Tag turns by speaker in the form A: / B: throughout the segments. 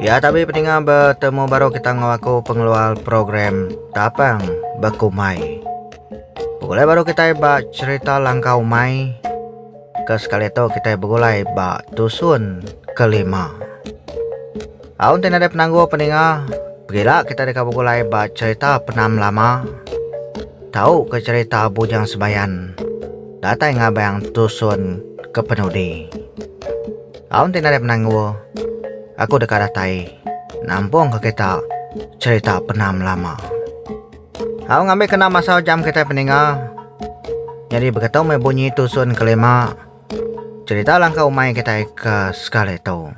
A: Ya, tapi pendengar bertemu baru kita ngawaku pengeluar program Tapang Bekumbai. Begulai baru kita bak cerita Langkau Umai. Ke sekali itu kita begulai bak Tusun kelima. Aun tidak ada penangguh pendengar. Pergilah kita dekat begulai bak cerita penam lama. Tahu ke cerita bujang sebayan. Datang ngabayang Tusun ke penudi. Aun tidak ada penangguh. Aku dekat datai, nampung ke kita cerita penam lama. Aku ngambil kena masa jam kita pendengar. Jadi begitu bunyi Tusun kelima, cerita Langkau Umai kita ke sekali itu.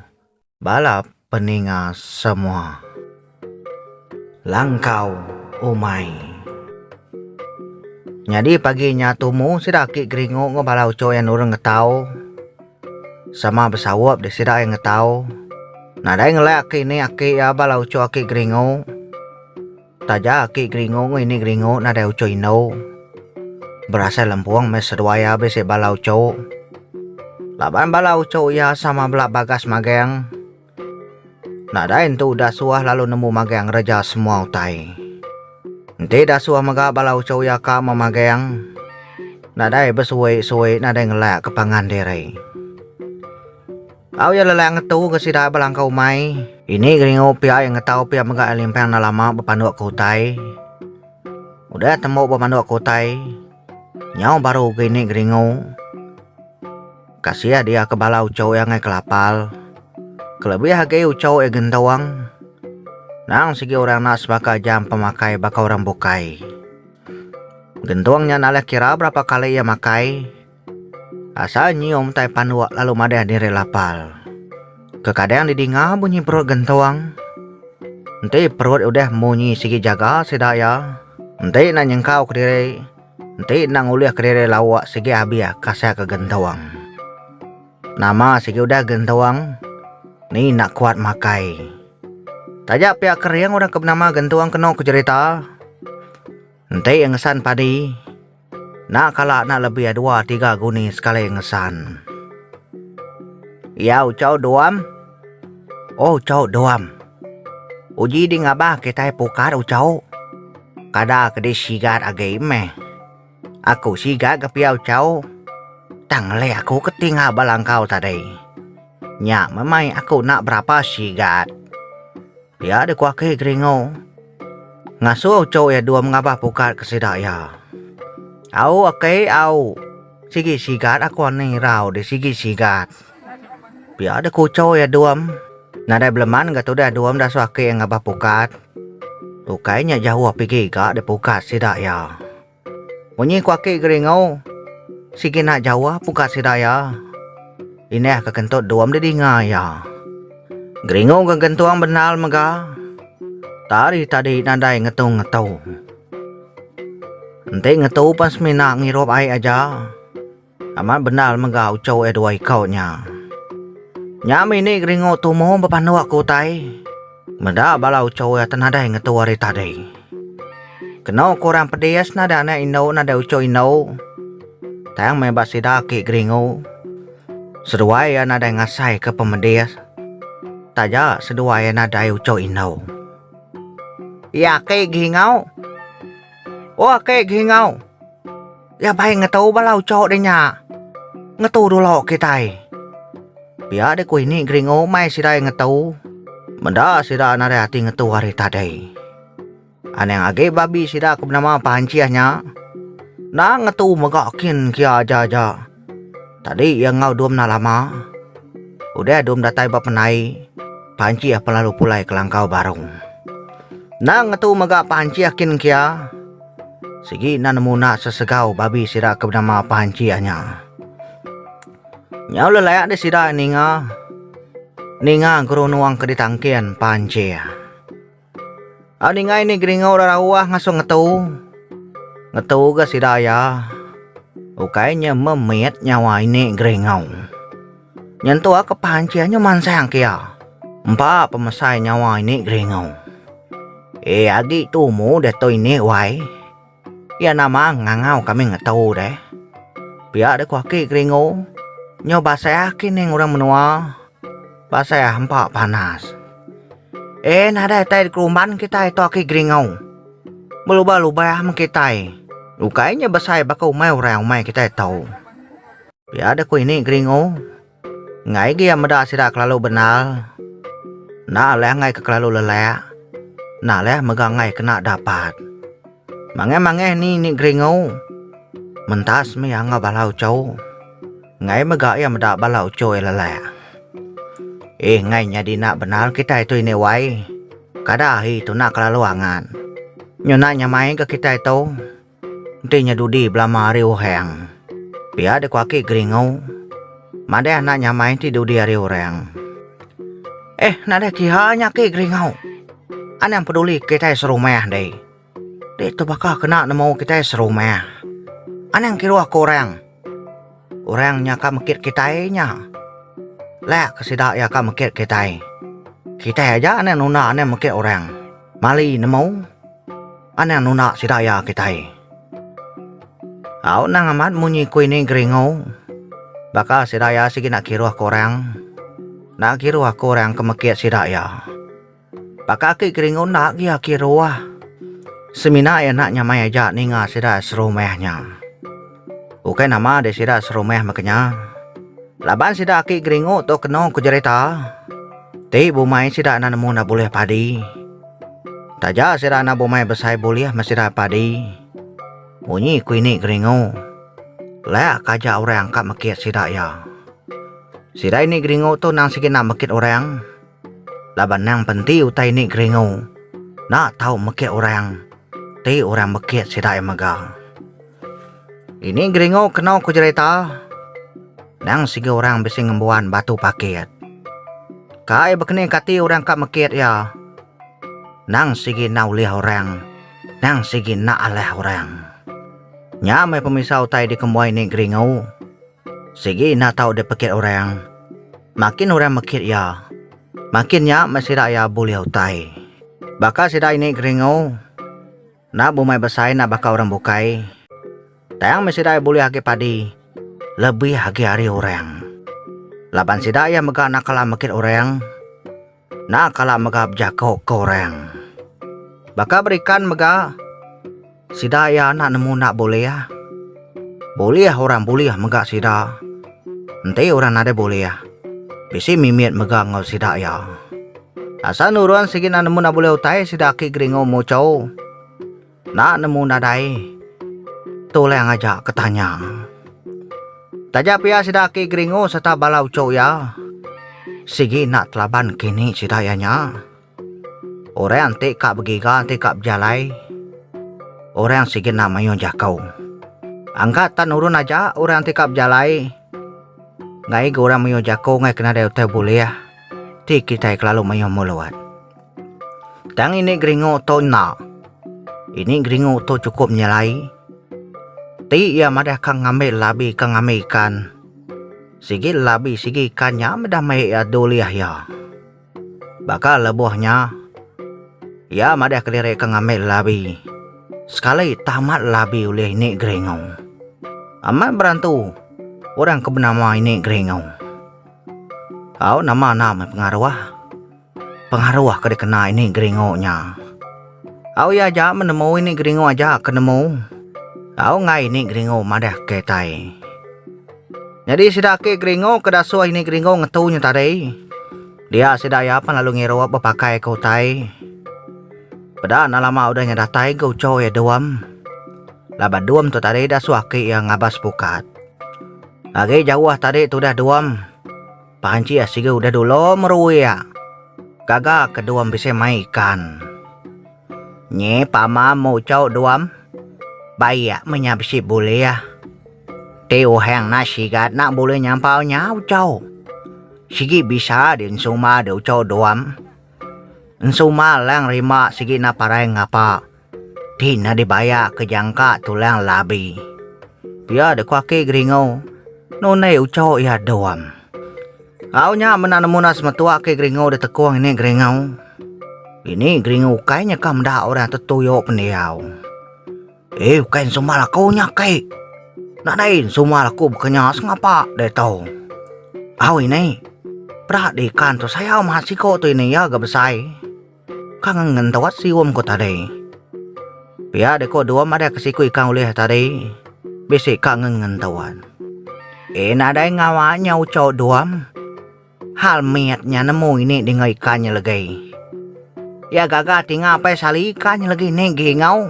A: Balap pendengar semua. Langkau Umai. Jadi paginya tumu sidaki geringo ngobalau co yang orang ngetau. Sama bersawap di sidak yang ngetau. Nah, dah ngelak ini aki ya balau co aki gringo. Taja aki gringo ini gringo na dah uco ino. Berasa lempuang mes sedwaya bese balau co. Laban balau co ya sama belak bagas mageng. Nah, dah itu dah suah lalu nemu mageng reja semua utai. Nanti dah suah maga balau co ya ka memageng. Nah, dah bersuai-suai na dah ngelak kepangan diri. Au ya lelang ngetu ke sida Langkau Umai. Ini geringo pia yang ngetau pia mega limpang na lama berpandu ke hutai. Udah temu berpandu ke hutai. Nyau baru gini geringo. Kasih dia ke balau ucau yang ngai kelapal. Kelebih hagi ucau gentawang. Nang sigi orang nak sebagai jam pemakai baka orang bukai. Gentawangnya nalek kira berapa kali ia makai. Asal nyium tai panduak lalu madeh diri lapal. Kekadang didinga bunyi perut gentawang. Nanti perut udah bunyi sigi jaga sedaya. Nanti nak nyengkau ke diri. Nanti nak nguliah ke diri lawak sigi habis kasih ke gentawang. Nama sigi udah gentawang. Ni nak kuat makai. Tajak pihak keriang udah ke nama gentawang kena ke cerita. Nanti yang ngesan padi. Nak kalak nak lebih 2-3 guni sekali ngesan. Ya ucau doam. Oh ucau doam. Uji di ngabah kita pukat ucau. Kada kedi sigat agai meh. Aku sigat ke pia ucau. Tangle aku ketinggal balangkau tadi. Nyak memang aku nak berapa sigat. Ya ada kuake geringo. Ngasuh ucau ya dua mengabah pukat kesidaya. Au oke au. Sigi sigat aku ni rau di sigi sigat. Biar ada kucau ya duam. Nada beleman gak tu dah duam dah suake yang ngabah pukat. Ukainya jauh pergi gak de pukat sidak ya. Bunyi kuake geringo. Sigi nak jauh pukat sidak ya. Ini kekentut duam di dinga ya. Geringo kegentuang benal mega. Tadi nadai ngetung. Nanti ngetu pas mina ngirop ai aja. Amat benar mega ucau dua ikau nya. Nyami ni geringo tumo berpandu aku tai. Meda bala ucau ya tenada ngetu hari tadi. Kena kurang pedes nada anak ino nada ucau ino. Tayang mebas sidaki geringo. Seduai ya nada ngasai ke pemedes. Taja seduai ya nada ucau ino. Ya ke gingau. Oh kayak gingau. Ya baik ngetau balau cowok deh nya. Ngetau dulu kita. Biar deh ku ini geringo mai sidai ngetau. Menda sidai nada hati ngetau hari tadi. Aneh age babi sidai aku bernama panciahnya. Nah ngetau megakin kia aja. Tadi yang ngau dum na lama. Udah dum datai bapenai. Panciah pelalu pulai ke Langkau barung. Nah ngetau megak panciahin kia. Sigi na nemu nak sesegau babi sida ke bernama panciahnya. Nyau lelayak de sida ninga. Ninga guru nuang ke ditangkian pancia. Ninga ini geringo rarawah ngasuh ngetu. Ngetu ke sida ya. Ukainya memet nyawa ini geringo. Nyentuh ke panciahnya mansang kia. Empat pemesai nyawa ini geringo. Agi tumu deto ini wai. Ya nama ngangau kami ngetau deh. Biar deh kuaki geringo. Nyoba saya yakin yang orang menua. Bahasa ya hampa panas. Nada tay keruman kita itu aki gringau. Berubah-ubah kita. Lukainya besar bakal Umai orang Umai kita tahu. Biar ada ku ini gringau. Ngai dia meda sidak lalu benar. Nah leh ngai ke lalu lelak. Nah leh megang ngai kena dapat. Mange ni gringau. Mentas me yang balau cow. Ngai mega ya meda balau cow lelak. Ngai nyadi nak benar kita itu ini wai. Kada itu nak kelaluangan. Nyona nyamai ke kita itu. Nantinya dudi belama hari uheng. Biar ada kuaki gringau. Mada nak nyamai ti dudi hari orang. Nada kihanya ke gringau. Anang peduli kita serumah deh. Dek tu bakal kena nemu kita serumah. Anang kira aku orang. Orang nyaka mekit kita nya. Lek kesidak ya ka mekit kita. Kita aja anang nuna anang mekit orang. Mali nemu. Anang nuna sidak ya kita. Au nang amat munyi ku ini gringau. Bakal sidak ya sige nak kira aku orang. Nak kira aku orang ke mekit sidak ya. Bakal ke gringau nak ya kira. Semina ya nak nyamai aja ninga sidak serumahnya. Bukan nama de sidak serumah makanya. Laban sidak aki gringau tu kena ku cerita. Ti bumai sidak na nemu na boleh padi. Taja sidak na bumai besai boleh masih padi. Bunyi ku ini gringau. Lek kaja orang kat mekit sidak ya. Sidak ini gringau tu nang sikit nak mekit orang. Laban nang penting utai ini gringau. Nak tahu mekit orang. Ti orang mekit sidak yang megah. Ini gringau kena ku cerita. Nang sige orang bisa ngembuan batu paket. Kai bekene kati orang kat mekit ya. Nang sige naulih orang. Nang sige nak aleh orang. Nyamai pemisau tai di kembuai ni gringau. Sige nak tahu de pekit orang. Makin orang mekit ya. Makin nya masih ya boleh utai. Bakal sida ini gringau. Nak bumai besai nak bakal orang bukai. Tayang masih boleh hagi padi. Lebih hagi hari orang. Laban sida ya mega nak kalah mekit orang. Nak kalah mega berjago ke orang. Bakal berikan mega. Sida ya nak nemu nak boleh ya. Boleh orang boleh mega sida. Nanti orang ada boleh ya. Bisi mimit mega ngau sida ya. Asal nuruan sigi nak nemu nak boleh utai sida ki gringau mucau. Nak nemu nak dai. Tu yang ngajak ketanya. Taja pia sida ki gringau serta balau cow ya. Sigi nak telaban kini sida ya nya. Orang te kak begiga te kak berjalai. Orang sigi nak mayon jakau. Angkatan urun aja orang te kak berjalai. Ngai orang mayon jakau ngai kena dia utai boleh ya. Ti kita kelalu mayon muluat. Tang ini gringau to na. Ini gringau to cukup nyalai. Ti ia madah kang ngambil labi kang ngambil ikan. Sigi labi sigi ikannya madah mai ya doliah ya. Bakal lebuhnya. Ya madah kelirek kang ngambil labi. Sekali tamat labi oleh ini gringau. Amat berantu. Orang kebenama ini gringau. Au nama pengaruh. Pengaruh ke kena ini gringau nya. Au ya aja menemu ini gringau aja kenemu. Au ngai ini gringau madah ketai. Jadi sidak ke gringau kedasua ini gringau ngetunya tadi. Dia sidak ya pan lalu ngero berpakai kau tai. Pada nalama udah nyadatai kau cow ya duam. Laban duam tu tadi dah suaki yang ngabas pukat. Lagi jauh tadi tu dah duam. Panci ya sige udah dulu merui ya. Gagak keduam bisa maikan. Nye pama mau cow duam. Baik menyabsi boleh ya. Teo hang nasi gat nak boleh nyampau nyau cow. Sigi bisa din suma do cow doam. Suma lang rima sigi na parai ngapa. Di na dibaya kejangka tulang labi. Biar de kuake gringau. Nonai ucow ya doam. Au nya menanemunas metua ke gringau de tekuang ini gringau. Ini gringau kayaknya kam dah orang tetuyo pendiau. Bukan semua laku nyakai. Nak dain semua laku bukannya ngapa deh tau. Au ini. Perhatikan tu saya masih kau tu ini ya gak besai. Kang ngentawat siwam ko tadi. Pia de ko duam ada kesiku ikan oleh tadi. Besi kang ngentawan. Nadai ngawanya ucau duam. Hal miatnya nemu ini dengan ikannya lagi. Ya gaga tinggal apa sali ikannya lagi nih gingau.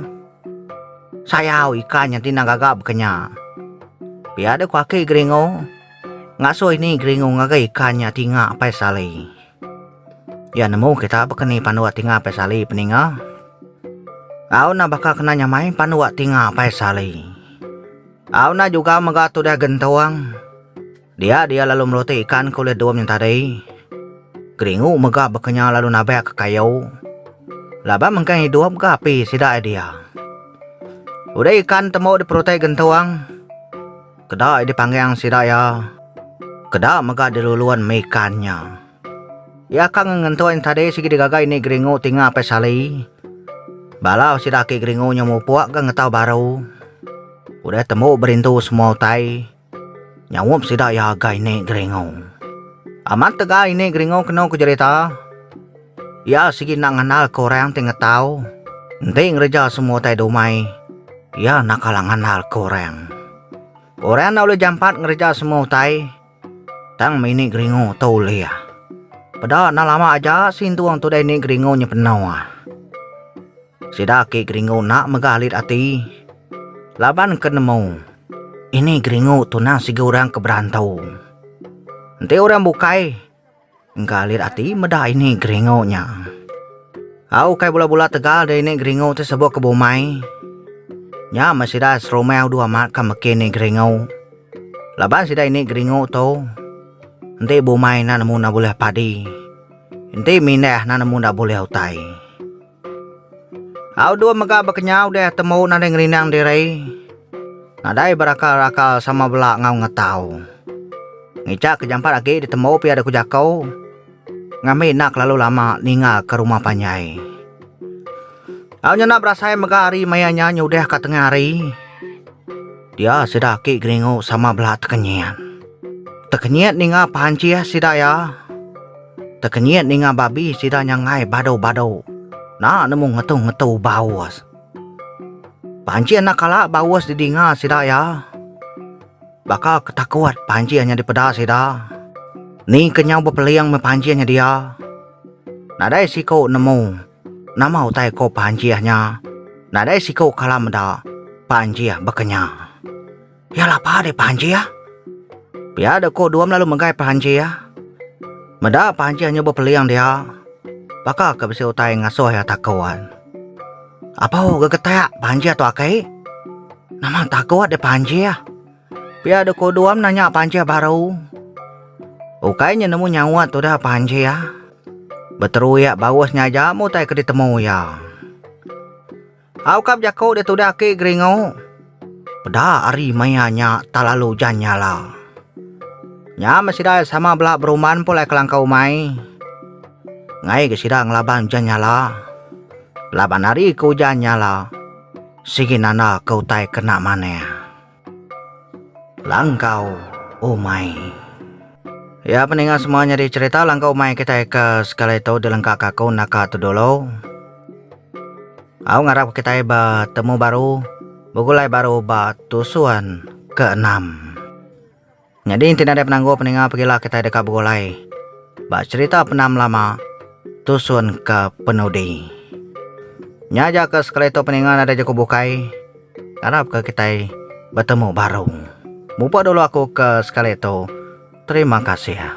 A: Saya ikannya tina gaga bekenya. Pia de kuake gringo. Ngaso ini gringo ngaga ikannya tinggal apa sali. Ya nemu kita bekeni panuat tinggal apa sali peninga. Au na bakal kena nyamai panuat tinggal apa sali. Au na juga megatu dah gentawang. Dia lalu melote ikan kulit duam yang tadi. Gringo mega bekenya lalu nabek ke kayu. Laba mengkai duam gapi sida dia. Udah ikan temu di perut gentawang. Kedak dipanggil sida ya. Kedak mega diluluan mekannya. Ya kang ngentuan tadi sigi digaga ini gringo tinggal apa sali. Balau sida ke gringo nyamu puak gang ngetau baru. Udah temu berintu semua tai. Nyawap sida ya gai ini gringo. Amat tega ini gringo kena ku cerita. Ya sigi nak nganal korang tengah tahu. Nanti ngereja semua tai domai. Ya nak kalang nganal korang. Orang nak boleh jampat ngereja semua tai. Tang mini gringo tahu liya. Pada nak lama aja sintuang tu dah ini gringo nya penawa. Sida ke gringo nak megalit hati. Laban kenemu. Ini gringo tu nang sigi orang keberantau. Nanti orang bukai. Ngalir hati meda ini gringo nya. Au kai bola-bola tegal dari ini gringo tu sebuah ke Umai. Nya masih dah seromel dua mat kam kene gringo. Laban sida ini gringo tu. Nanti Umai na namu na boleh padi. Nanti minah na namu na boleh utai. Au dua mega bekenyau deh temu na deng rinang dirai. Nadai berakal-rakal sama belak ngau ngetau. Ngicak kejampat lagi ditemu pi ada kujakau. Ngami nak lalu lama ningal ke rumah panyai. Au nyana berasai mega hari mayanya nyudeh ke tengah hari. Dia sudah ki gringo sama belak tekenyian. Tekenyian ningal panci sida ya. Tekenyian ningal babi sida nyangai badau-badau. Nah nemu ngetu-ngetu bawas. Panci anak kalak bawas didinga sida ya. Bakal ketakuat panci hanya di pedas sida. Ni kenyau berpeliang me panci hanya dia. Nadai siko nemu. Nama utai ko panci hanya. Nadai siko kalam da panci bekenya. Ya lapar de panci ya. Biada ko duam lalu menggai panci ya. Meda panci hanya berpeliang dia. Bakal kebisi utai ngasuh ya takuan. Apa gegetak panci atau akai? Nama takuat de panci ya. Biada ko duam nanya panci baru. Ukainya nemu nyawa tu dah panci ya. Beteru ya bawasnya aja mu tai ke ditemu ya. Au kap jakau de tu dah ke gringo. Pada hari mayanya talalu janyala. Nya masih dah sama belak beruman pulai ke Langkau Umai. Ngai ke sida ngelaban janyala. Laban hari ku janyala. Sigi nana kau tai kena mana. Langkau Umai. Ya pendengar semuanya di cerita Langkau Umai kita ke sekali itu di lengkap aku naka tu dulu. Aku ngarap kita bertemu baru. Bugulai baru Tusun ke-6. Jadi intinya ada penangguh pendengar pergilah kita dekat bugulai. Cerita penam lama Tusun ke penudi. Nyaja ke sekali itu pendengar ada jago bukai. Harap ke kita bertemu baru. Bupa dulu aku ke sekali itu. Terima kasih ya.